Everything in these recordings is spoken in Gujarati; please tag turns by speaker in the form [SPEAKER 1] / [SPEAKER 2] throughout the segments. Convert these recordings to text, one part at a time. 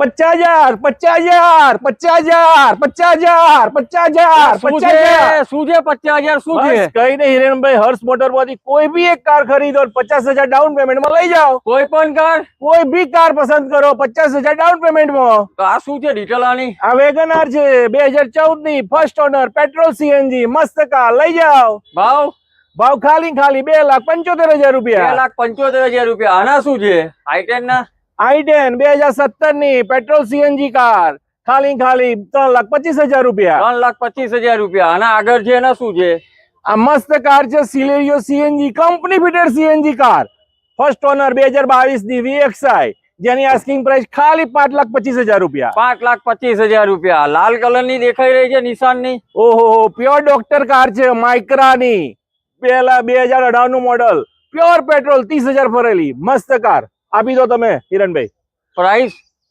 [SPEAKER 1] 50,000 50,000 50,000 50,000 50,000 50,000
[SPEAKER 2] શું છે 50,000 શું છે?
[SPEAKER 1] બસ કઈ નહીં હિરેનભાઈ, હર્ષ મોટર માંથી કોઈ બી એક કાર ખરીદો 50,000 ડાઉન પેમેન્ટ માં લઈ જાઓ.
[SPEAKER 2] કોઈ પણ કાર?
[SPEAKER 1] કોઈ બી કાર પસંદ કરો 50,000 ડાઉન પેમેન્ટ માં.
[SPEAKER 2] તો આ શું છે ડિટેલ આની?
[SPEAKER 1] આ વેગનાર છે 2014 ની ફર્સ્ટ ઓનર પેટ્રોલ સીએનજી મસ્ત કાર લઈ જાઓ. ભાવ ખાલી 2,75,000 રૂપિયા.
[SPEAKER 2] 2,75,000 રૂપિયા. આના શું છે? i10 ના
[SPEAKER 1] i10 2017 ની પેટ્રોલ સીએનજી કાર ખાલી 3,25,000 રૂપિયા.
[SPEAKER 2] 3,25,000 રૂપિયા. આના આગળ છે એના શું છે?
[SPEAKER 1] આ મસ્ત કાર છે Celerio CNG company fitted CNG car first owner 2022 ની VXI જેની આસ્કિંગ પ્રાઇસ ખાલી 5,25,000 રૂપિયા.
[SPEAKER 2] 5,25,000 રૂપિયા. લાલ કલર ની દેખાઈ રહી છે નિશાન ની.
[SPEAKER 1] ઓહો, પ્યોર ડોક્ટર કાર છે માઇક્રા ની 2018 નું મોડલ પ્યોર પેટ્રોલ 30,000 ફરેલી મસ્ત કાર આપી દો તમે હિરણભાઈ.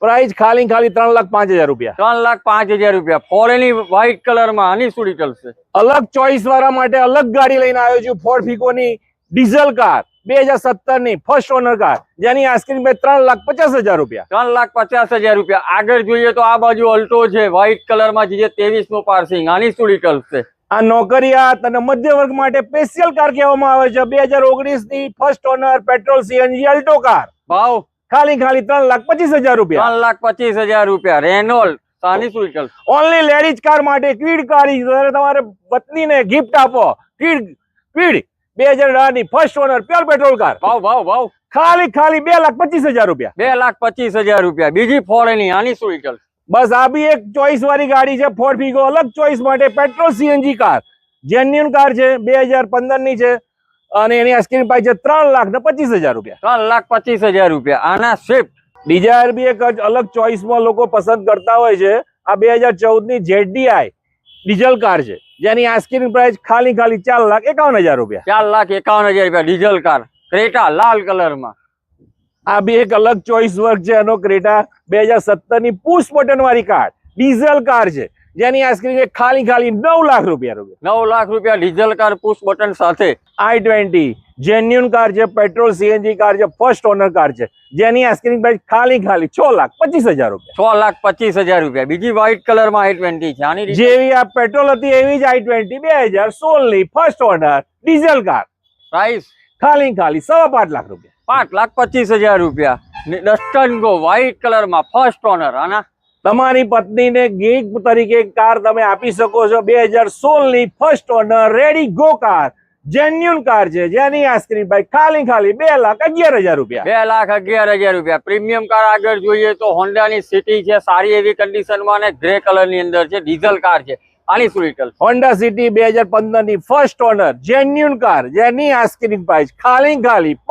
[SPEAKER 1] પ્રાઇસ ખાલી 3,05,000 રૂપિયા.
[SPEAKER 2] 3,05,000 રૂપિયા. ફોરેની વ્હાઇટ કલર માં. આની શું ડિટેલ છે?
[SPEAKER 1] અલગ ચોઈસ વાળા માટે અલગ ગાડી લઈને આવ્યો છું. ફોર્ડ ફિકો ની ડીઝલ કાર 2017 ની ફર્સ્ટ ઓનર કાર જેની આસ્કિંગ પ્રાઇસ 3,50,000 રૂપિયા.
[SPEAKER 2] 3,50,000 રૂપિયા. આગળ જોઈએ તો આ બાજુ અલ્ટો છે વ્હાઇટ કલર માં જે 23 નું પાર્સિંગ. આની શું ડિટેલ છે?
[SPEAKER 1] આ નોકરિયાત અને મધ્ય વર્ગ માટે સ્પેશિયલ કાર કહેવામાં આવે છે. 2019 ની first honour petrol CNG Alto car.
[SPEAKER 2] ભાવ
[SPEAKER 1] ખાલી 3,25,000 રૂપિયા.
[SPEAKER 2] 3,25,000 રૂપિયા. રેનોલ્ડ. આની શું ડિટેલ?
[SPEAKER 1] ઓનલી લેડીઝ કાર માટે ક્વિડ કાર તમારે પત્નીને ગિફ્ટ આપો. ક્વિડ 2018 ની first honour pure petrol car.
[SPEAKER 2] ભાવ
[SPEAKER 1] ખાલી 2,25,000 રૂપિયા.
[SPEAKER 2] 2,25,000 રૂપિયા. બીજી ફોરેની. આની શું ડિટેલ?
[SPEAKER 1] બસ આ બી એક ચોઈસ વાળી ગાડી છે. ફોર્ડ ફિગો અલગ ચોઈસ માટે petrol CNG car genuine car છે 2015 ની છે અને એની આસ્કિંગ પ્રાઇસ છે 3,25,000 રૂપિયા.
[SPEAKER 2] 3,25,000 રૂપિયા. આના સ્વિફ્ટ
[SPEAKER 1] ડિઝાયર બી એક અલગ ચોઈસ માં લોકો પસંદ કરતા હોય છે. આ 2014 ની ZDI ડીઝલ કાર છે જેની આસ્કિંગ પ્રાઇસ ખાલી 4,51,000 રૂપિયા.
[SPEAKER 2] 4,51,000 રૂપિયા. ડીઝલ કાર ક્રેટા લાલ કલર માં.
[SPEAKER 1] આ બી એક અલગ ચોઈસ વર્ક છે એનો. ક્રેટા 2017 ની પુશ બટન વાળી કાર ડીઝલ કાર છે જેની આસ્કિંગ ખાલી 9 લાખ રૂપિયા.
[SPEAKER 2] 9 લાખ રૂપિયા ડીઝલ કાર પુશ બટન સાથે.
[SPEAKER 1] i20 જેન્યુન કાર છે પેટ્રોલ સીએનજી કાર છે ફર્સ્ટ ઓનર કાર છે જેની આસ્કિંગ પ્રાઇસ ખાલી 6,25,000 રૂપિયા.
[SPEAKER 2] 6,25,000 રૂપિયા. બીજી વ્હાઇટ કલર માં i20 છે. આની
[SPEAKER 1] જેવી આ પેટ્રોલ હતી એવી જ i20 2016 ની first honour diesel car.
[SPEAKER 2] Price
[SPEAKER 1] ખાલી 5.5 લાખ રૂપિયા.
[SPEAKER 2] 5,25,000 રૂપિયા. ડસ્ટન ગો વ્હાઇટ કલર માં ફર્સ્ટ ઓનર. આના
[SPEAKER 1] તમારી પત્નીને ગિફ્ટ તરીકે કાર તમે આપી શકો છો. 2016 ની first honour ready go car genuine car છે જેની આસ્કિંગ પ્રાઇસ ખાલી 2,11,000 રૂપિયા.
[SPEAKER 2] 2,11,000 રૂપિયા. પ્રીમિયમ કાર આગળ જોઈએ તો હોન્ડા ની સિટી છે સારી એવી કન્ડિશન માં અને ગ્રે કલર ની અંદર છે. ડીઝલ કાર છે. આની શું ડિટેલ?
[SPEAKER 1] હોન્ડા સિટી 2015 ની ફર્સ્ટ ઓનર જેન્યુન કાર જેની આસ્કિંગ પ્રાઇસ ખાલી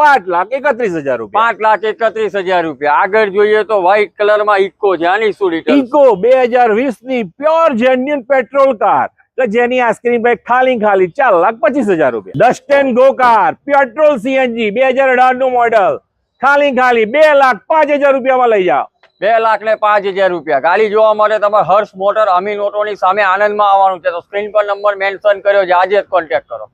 [SPEAKER 1] 5,31,000 રૂપિયા.
[SPEAKER 2] 5,31,000 રૂપિયા. આગળ જોઈએ તો વ્હાઇટ કલર માં ઇકો છે. આની શું ડિટેલ?
[SPEAKER 1] ઇકો 2020 ની પ્યોર જેન્યુન પેટ્રોલ કાર જેની આસ્કિંગ પ્રાઇસ ખાલી 4,25,000 રૂપિયા. ડસ્ટન ગો કાર પેટ્રોલ સીએનજી 2018 નું મોડલ ખાલી 2,05,000 રૂપિયામાં લઈ જાઓ.
[SPEAKER 2] 2,05,000 રૂપિયા. ગાડી જોવા માટે તમારે હર્ષ મોટર અમીન ઓટોની સામે આનંદમાં આવવાનું છે. તો સ્ક્રીન પર નંબર મેન્શન કર્યો છે. આજે જ કોન્ટેક્ટ કરો.